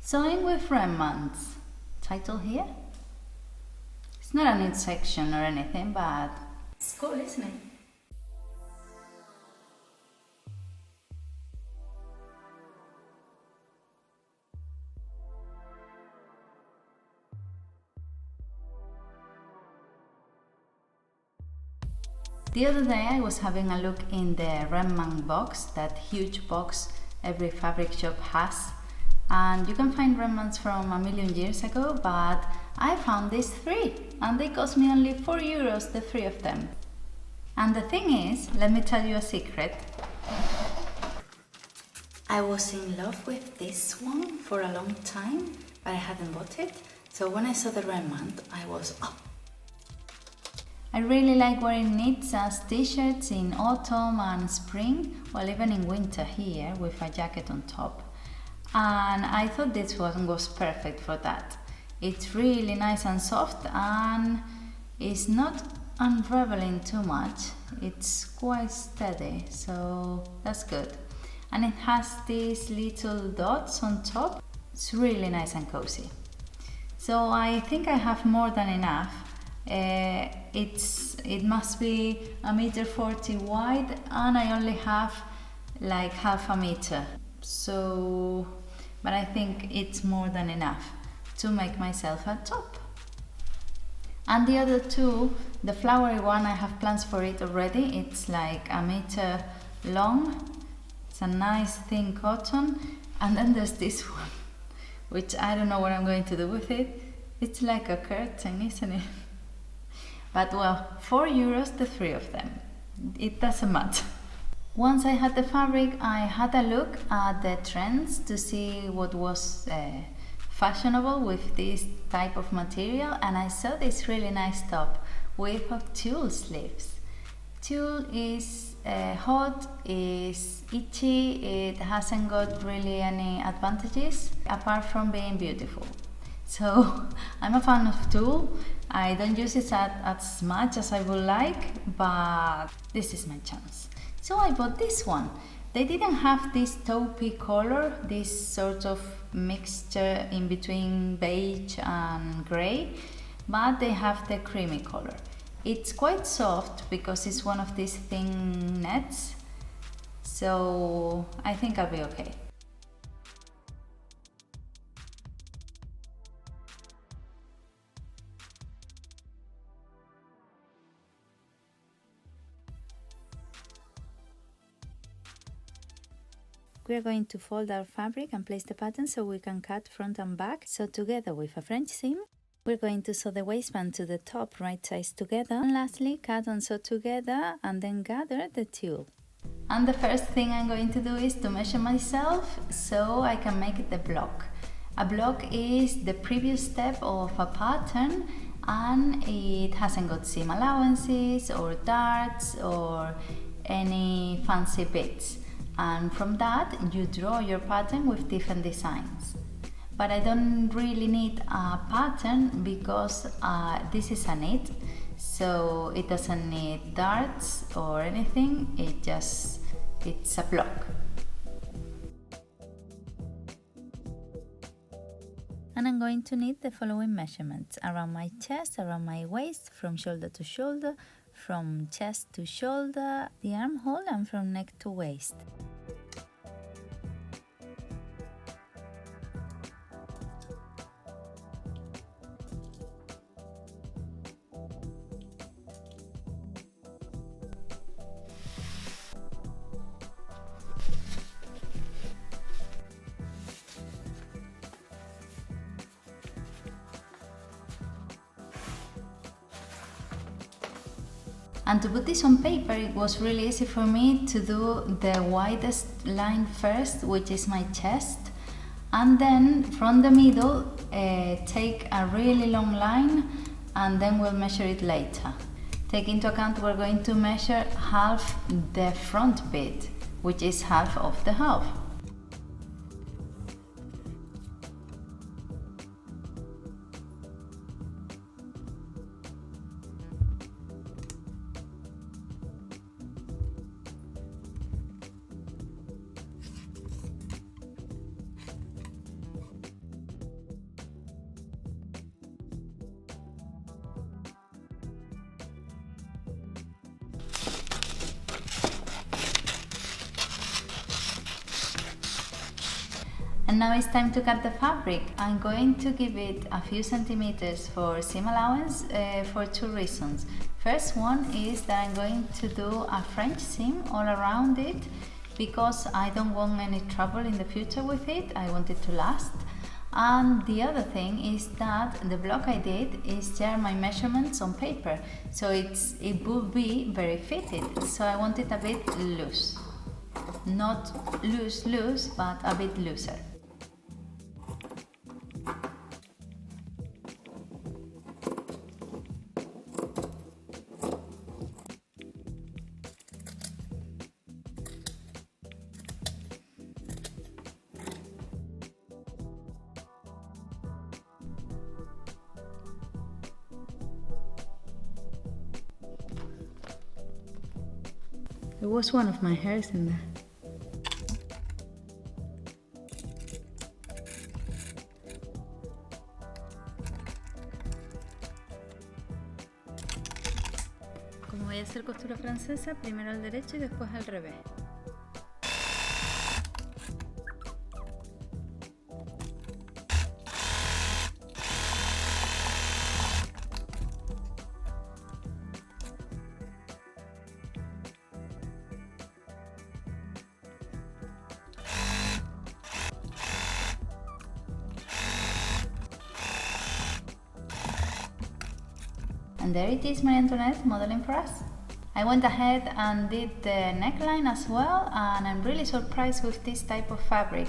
Sewing with remnants. Title here. It's not a knit section or anything, but it's cool, isn't it? The other day I was having a look in the Remnant box, that huge box every fabric shop has, and you can find remnants from a million years ago, but I found these three and they cost me only €4, the three of them. And the thing is, let me tell you a secret. I was in love with this one for a long time, but I hadn't bought it. So when I saw the remnant, I was, oh! I really like wearing knits as t-shirts in autumn and spring, well, even in winter here with a jacket on top. And I thought this one was perfect for that. It's really nice and soft and it's not unraveling too much. It's quite steady, so that's good. And it has these little dots on top. It's really nice and cozy. So I think I have more than enough. It must be 1.40 m wide and I only have like half a meter. So, but I think it's more than enough to make myself a top. And the other two, the flowery one, I have plans for it already. It's like 1 meter long. It's a nice thin cotton. And then there's this one, which I don't know what I'm going to do with it. It's like a curtain, isn't it? But well, €4, the three of them. It doesn't matter. Once I had the fabric, I had a look at the trends to see what was fashionable with this type of material, and I saw this really nice top with tulle sleeves. Tulle is hot, is itchy, it hasn't got really any advantages apart from being beautiful. So I'm a fan of tulle. I don't use it as much as I would like, but this is my chance. So I bought this one. They didn't have this taupey color, this sort of mixture in between beige and grey, but they have the creamy color. It's quite soft because it's one of these thin nets, so I think I'll be okay. We are going to fold our fabric and place the pattern so we can cut front and back. So together with a French seam, we're going to sew the waistband to the top right sides together. And lastly, cut and sew together and then gather the tulle. And the first thing I'm going to do is to measure myself so I can make the block. A block is the previous step of a pattern and it hasn't got seam allowances or darts or any fancy bits. And from that you draw your pattern with different designs. But I don't really need a pattern because this is a knit, so it doesn't need darts or anything, it's a block. And I'm going to knit the following measurements: around my chest, around my waist, from shoulder to shoulder, from chest to shoulder, the armhole, and from neck to waist. And to put this on paper, it was really easy for me to do the widest line first, which is my chest, and then from the middle take a really long line and then we'll measure it later. Take into account we're going to measure half the front bit, which is half of the half. And now it's time to cut the fabric. I'm going to give it a few centimeters for seam allowance for two reasons. First one is that I'm going to do a French seam all around it because I don't want any trouble in the future with it. I want it to last. And the other thing is that the block I did is share my measurements on paper, so it will be very fitted. So I want it a bit loose. Not loose, but a bit looser. There was one of my hairs in there. Como voy a hacer costura francesa, primero al derecho y después al revés. And there it is, Marie Antoinette modeling for us. I went ahead and did the neckline as well, and I'm really surprised with this type of fabric.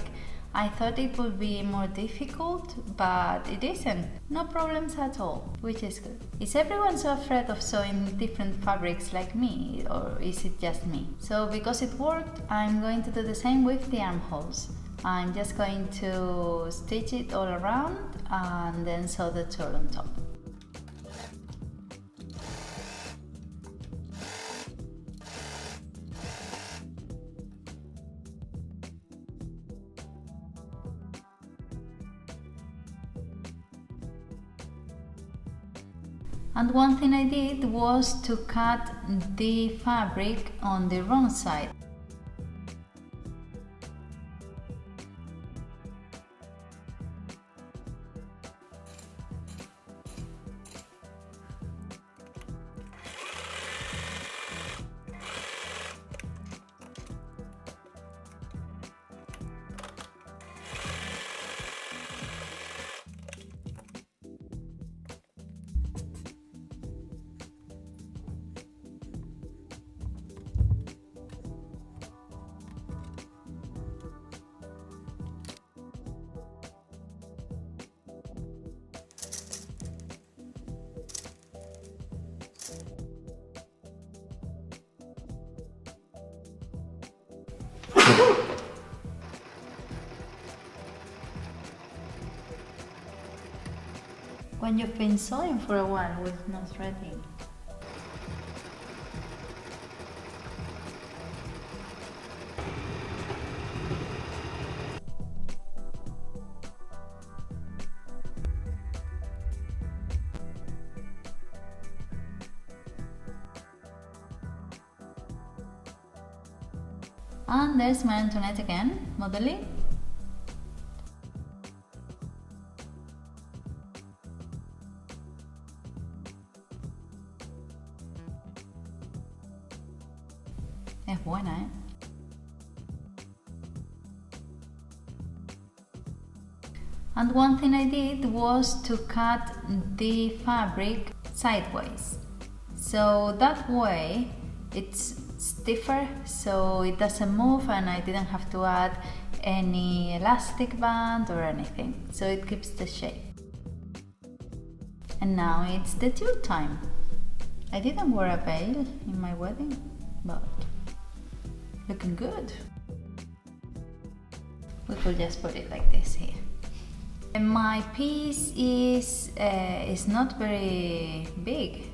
I thought it would be more difficult, but it isn't. No problems at all, which is good. Is everyone so afraid of sewing different fabrics like me, or is it just me? So because it worked, I'm going to do the same with the armholes. I'm just going to stitch it all around and then sew the tulle on top. And one thing I did was to cut the fabric on the wrong side. When you've been sewing for a while with no threading. And there's Marie Antoinette again, modeling. Es buena, ¿eh? And one thing I did was to cut the fabric sideways. So that way it's stiffer, so it doesn't move, and I didn't have to add any elastic band or anything. So it keeps the shape. And now it's the tulle time. I didn't wear a veil in my wedding, but looking good. We could just put it like this here. And my piece is not very big.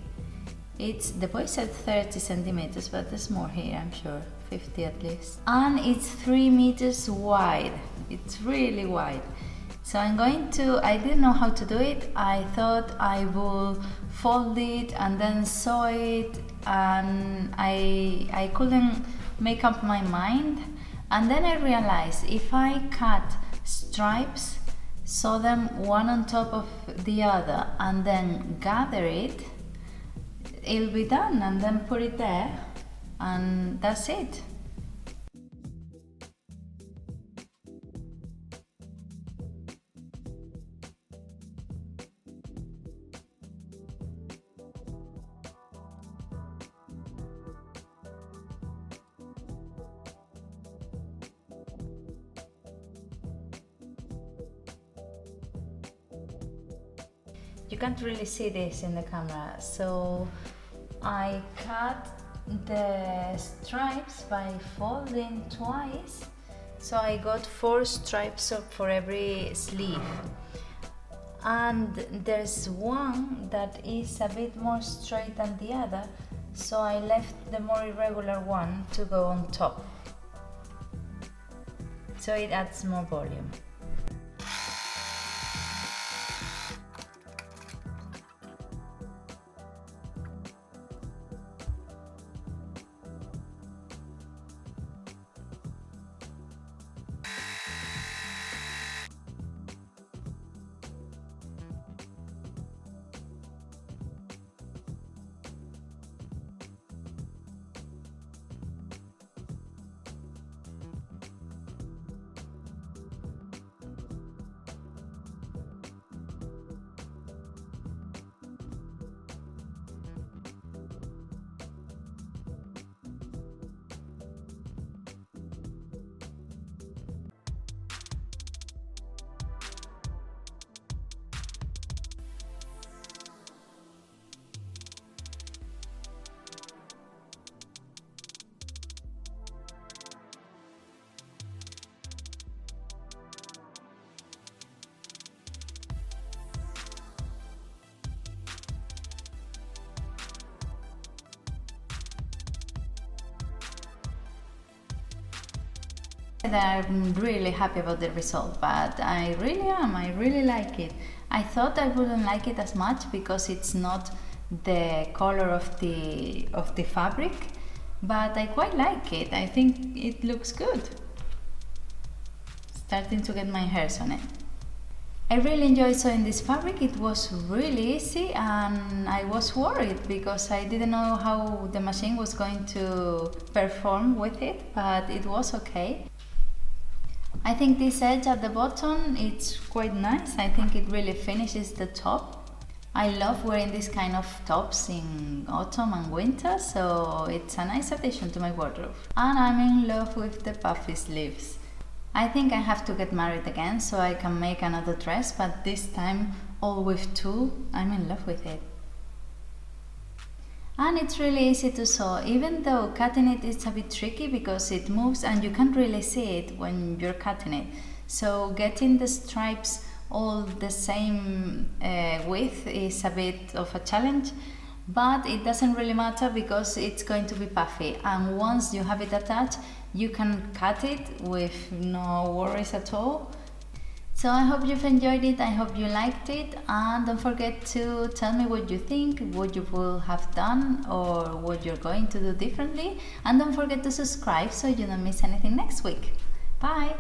The boy said 30 centimeters, but there's more here, I'm sure, 50 at least. And it's 3 meters wide. It's really wide. So I didn't know how to do it. I thought I would fold it and then sew it, and I couldn't make up my mind. And then I realized if I cut stripes, sew them one on top of the other, and then gather it, it'll be done, and then put it there, and that's it. You can't really see this in the camera, so I cut the stripes by folding twice, so I got 4 stripes for every sleeve, and there's one that is a bit more straight than the other, so I left the more irregular one to go on top, so it adds more volume. I'm really happy about the result, but I really am. I really like it. I thought I wouldn't like it as much because it's not the color of the fabric, but I quite like it. I think it looks good. Starting to get my hairs on it. I really enjoyed sewing this fabric. It was really easy, and I was worried because I didn't know how the machine was going to perform with it, but it was okay. I think this edge at the bottom, it's quite nice. I think it really finishes the top. I love wearing this kind of tops in autumn and winter, so it's a nice addition to my wardrobe. And I'm in love with the puffy sleeves. I think I have to get married again so I can make another dress, but this time all with tulle. I'm in love with it. And it's really easy to sew, even though cutting it is a bit tricky because it moves and you can't really see it when you're cutting it. So getting the stripes all the same width is a bit of a challenge, but it doesn't really matter because it's going to be puffy, and once you have it attached you can cut it with no worries at all. So I hope you've enjoyed it, I hope you liked it, and don't forget to tell me what you think, what you will have done or what you're going to do differently, and don't forget to subscribe so you don't miss anything next week. Bye!